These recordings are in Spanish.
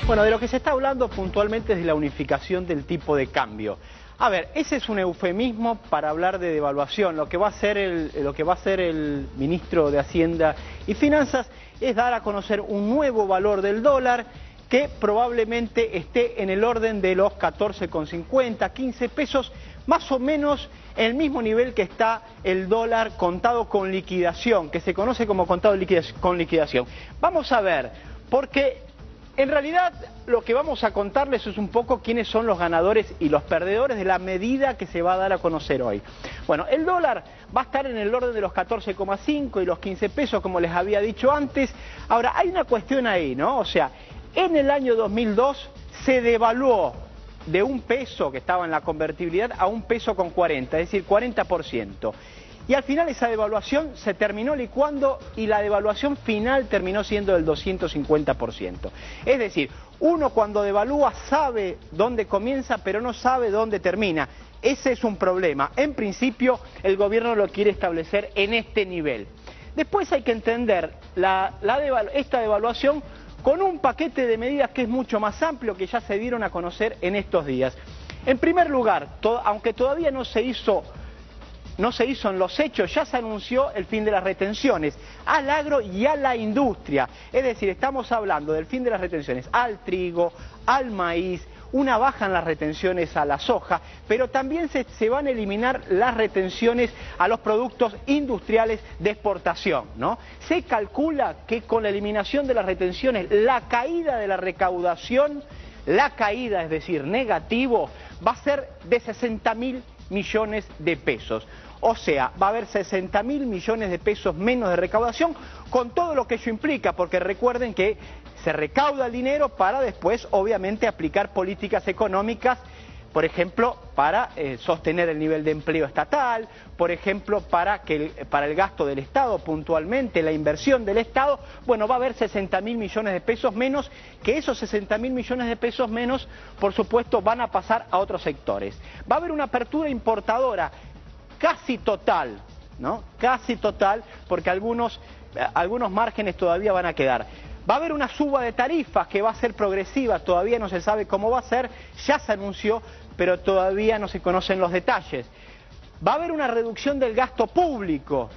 Bueno, de lo que se está hablando puntualmente es de la unificación del tipo de cambio. A ver, ese es un eufemismo para hablar de devaluación. Lo que va a hacer el ministro de Hacienda y Finanzas es dar a conocer un nuevo valor del dólar que probablemente esté en el orden de los 14,50, 15 pesos, más o menos el mismo nivel que está el dólar contado con liquidación, que se conoce como contado con liquidación. Vamos a ver, porque en realidad lo que vamos a contarles es un poco quiénes son los ganadores y los perdedores de la medida que se va a dar a conocer hoy. Bueno, el dólar va a estar en el orden de los 14,5 y los 15 pesos, como les había dicho antes. Ahora, hay una cuestión ahí, ¿no? O sea, en el año 2002 se devaluó de un peso que estaba en la convertibilidad a un peso con 40, es decir, 40%. Y al final esa devaluación se terminó licuando y la devaluación final terminó siendo del 250%. Es decir, uno cuando devalúa sabe dónde comienza pero no sabe dónde termina. Ese es un problema. En principio el gobierno lo quiere establecer en este nivel. Después hay que entender esta devaluación con un paquete de medidas que es mucho más amplio, que ya se dieron a conocer en estos días. En primer lugar, aunque todavía no se hizo en los hechos, ya se anunció el fin de las retenciones al agro y a la industria. Es decir, estamos hablando del fin de las retenciones al trigo, al maíz, una baja en las retenciones a la soja, pero también se van a eliminar las retenciones a los productos industriales de exportación, ¿no? Se calcula que con la eliminación de las retenciones, la caída de la recaudación, la caída, es decir, negativo, va a ser de 60.000 millones de pesos. O sea, va a haber 60.000 millones de pesos menos de recaudación, con todo lo que ello implica, porque recuerden que se recauda el dinero para después, obviamente, aplicar políticas económicas, por ejemplo, para sostener el nivel de empleo estatal, por ejemplo, para el gasto del Estado, puntualmente, la inversión del Estado. Bueno, va a haber 60.000 millones de pesos menos, que esos 60.000 millones de pesos menos, por supuesto, van a pasar a otros sectores. Va a haber una apertura importadora casi total, ¿no? Casi total, porque algunos márgenes todavía van a quedar. Va a haber una suba de tarifas que va a ser progresiva, todavía no se sabe cómo va a ser, ya se anunció, pero todavía no se conocen los detalles. Va a haber una reducción del gasto público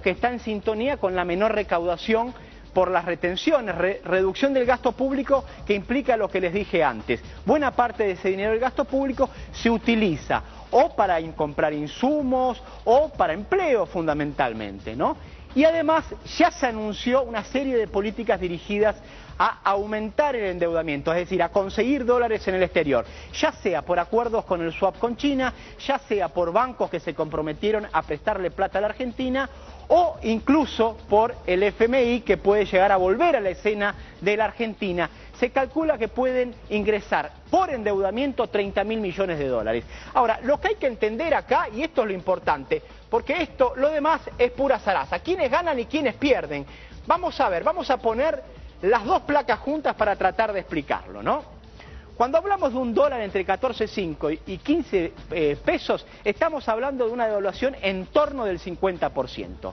que está en sintonía con la menor recaudación por las retenciones, reducción del gasto público que implica lo que les dije antes. Buena parte de ese dinero del gasto público se utiliza o para comprar insumos o para empleo fundamentalmente, ¿no? Y además ya se anunció una serie de políticas dirigidas a aumentar el endeudamiento, es decir, a conseguir dólares en el exterior, ya sea por acuerdos con el swap con China, ya sea por bancos que se comprometieron a prestarle plata a la Argentina, o incluso por el FMI, que puede llegar a volver a la escena de la Argentina. Se calcula que pueden ingresar por endeudamiento 30.000 millones de dólares. Ahora, lo que hay que entender acá, y esto es lo importante, porque lo demás es pura zaraza, quiénes ganan y quiénes pierden. Vamos a ver, vamos a poner las dos placas juntas para tratar de explicarlo, ¿no? Cuando hablamos de un dólar entre 14,5 y 15 pesos, estamos hablando de una devaluación en torno del 50%.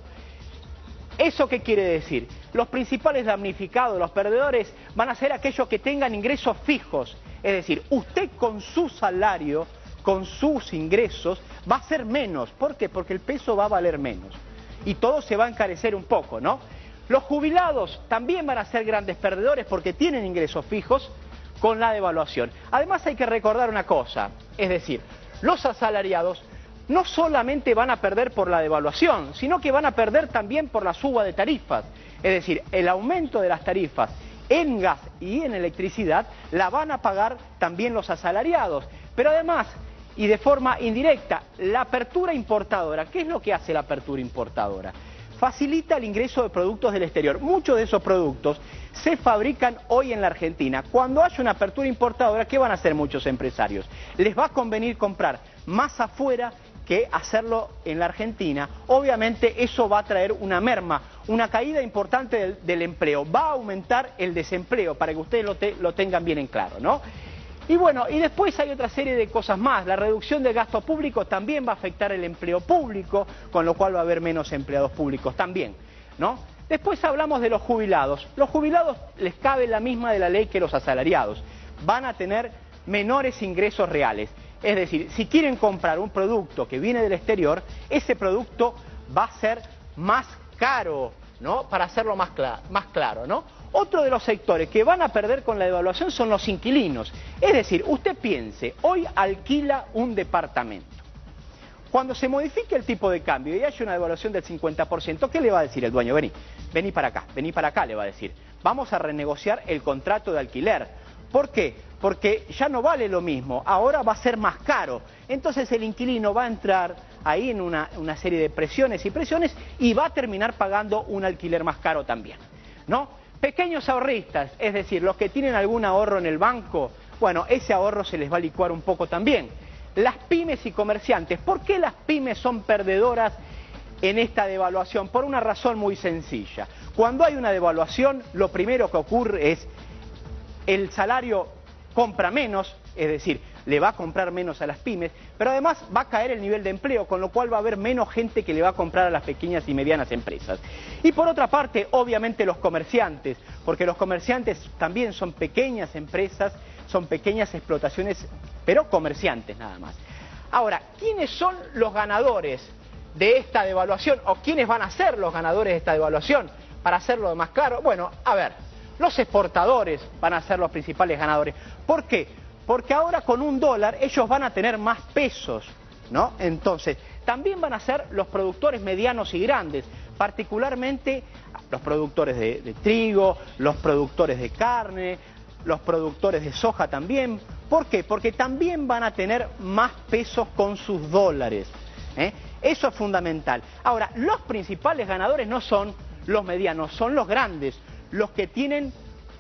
¿Eso qué quiere decir? Los principales damnificados, los perdedores, van a ser aquellos que tengan ingresos fijos. Es decir, usted con su salario, con sus ingresos, va a ser menos. ¿Por qué? Porque el peso va a valer menos. Y todo se va a encarecer un poco, ¿no? Los jubilados también van a ser grandes perdedores porque tienen ingresos fijos con la devaluación. Además hay que recordar una cosa, es decir, los asalariados no solamente van a perder por la devaluación, sino que van a perder también por la suba de tarifas. Es decir, el aumento de las tarifas en gas y en electricidad la van a pagar también los asalariados. Pero además, y de forma indirecta, la apertura importadora, ¿qué es lo que hace la apertura importadora? Facilita el ingreso de productos del exterior. Muchos de esos productos se fabrican hoy en la Argentina. Cuando haya una apertura importadora, ¿qué van a hacer muchos empresarios? Les va a convenir comprar más afuera que hacerlo en la Argentina. Obviamente eso va a traer una merma, una caída importante del empleo. Va a aumentar el desempleo, para que ustedes lo tengan bien en claro, ¿no? Y bueno, y después hay otra serie de cosas más. La reducción del gasto público también va a afectar el empleo público, con lo cual va a haber menos empleados públicos también, ¿no? Después hablamos de los jubilados. Los jubilados les cabe la misma de la ley que los asalariados. Van a tener menores ingresos reales. Es decir, si quieren comprar un producto que viene del exterior, ese producto va a ser más caro, ¿no? Para hacerlo más claro, ¿no? Otro de los sectores que van a perder con la devaluación son los inquilinos. Es decir, usted piense, hoy alquila un departamento. Cuando se modifique el tipo de cambio y haya una devaluación del 50%, ¿qué le va a decir el dueño? Vení para acá, le va a decir. Vamos a renegociar el contrato de alquiler. ¿Por qué? Porque ya no vale lo mismo, ahora va a ser más caro. Entonces el inquilino va a entrar ahí en una serie de presiones y va a terminar pagando un alquiler más caro también, ¿no? Pequeños ahorristas, es decir, los que tienen algún ahorro en el banco, bueno, ese ahorro se les va a licuar un poco también. Las pymes y comerciantes, ¿por qué las pymes son perdedoras en esta devaluación? Por una razón muy sencilla. Cuando hay una devaluación, lo primero que ocurre es el salario compra menos, es decir, le va a comprar menos a las pymes, pero además va a caer el nivel de empleo, con lo cual va a haber menos gente que le va a comprar a las pequeñas y medianas empresas. Y por otra parte, obviamente los comerciantes, porque los comerciantes también son pequeñas empresas, son pequeñas explotaciones, pero comerciantes nada más. Ahora, ¿quiénes son los ganadores de esta devaluación o quiénes van a ser los ganadores de esta devaluación? Para hacerlo más claro, bueno, a ver, los exportadores van a ser los principales ganadores. ¿Por qué? Porque ahora con $1 ellos van a tener más pesos, ¿no? Entonces, también van a ser los productores medianos y grandes, particularmente los productores de trigo, los productores de carne, los productores de soja también. ¿Por qué? Porque también van a tener más pesos con sus dólares, ¿eh? Eso es fundamental. Ahora, los principales ganadores no son los medianos, son los grandes, los que tienen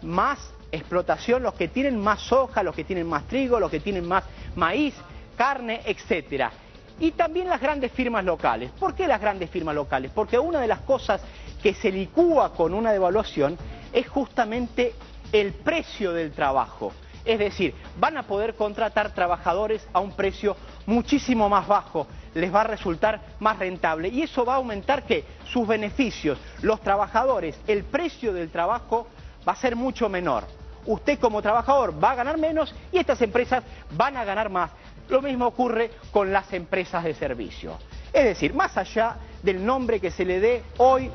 más explotación, los que tienen más soja, los que tienen más trigo, los que tienen más maíz, carne, etcétera. Y también las grandes firmas locales. ¿Por qué las grandes firmas locales? Porque una de las cosas que se licúa con una devaluación es justamente el precio del trabajo. Es decir, van a poder contratar trabajadores a un precio muchísimo más bajo, les va a resultar más rentable y eso va a aumentar ¿qué? Sus beneficios. Los trabajadores, el precio del trabajo va a ser mucho menor. Usted como trabajador va a ganar menos y estas empresas van a ganar más. Lo mismo ocurre con las empresas de servicio. Es decir, más allá del nombre que se le dé hoy,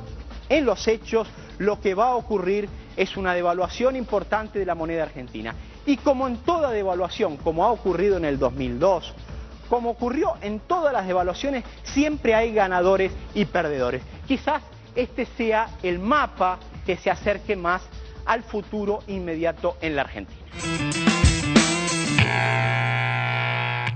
en los hechos, lo que va a ocurrir es una devaluación importante de la moneda argentina. Y como en toda devaluación, como ha ocurrido en el 2002, como ocurrió en todas las devaluaciones, siempre hay ganadores y perdedores. Quizás este sea el mapa que se acerque más al futuro inmediato en la Argentina.